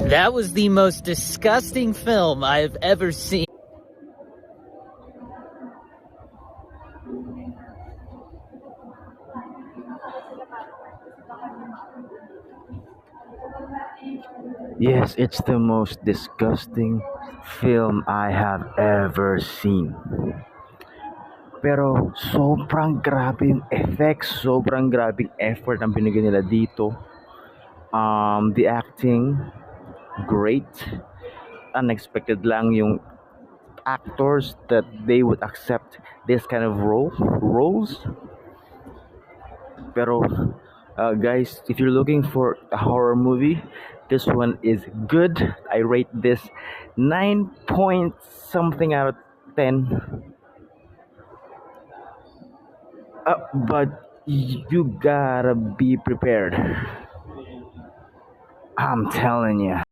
That was the most disgusting film I've ever seen. Yes, it's the most disgusting film I have ever seen. Pero sobrang grabe yung effects, sobrang grabe yung effort ang binigay nila dito. The acting, great. Unexpected lang yung actors that they would accept this kind of roles. Pero guys, if you're looking for a horror movie, this one is good. I rate this 9 point something out of 10. But you gotta be prepared. I'm telling you.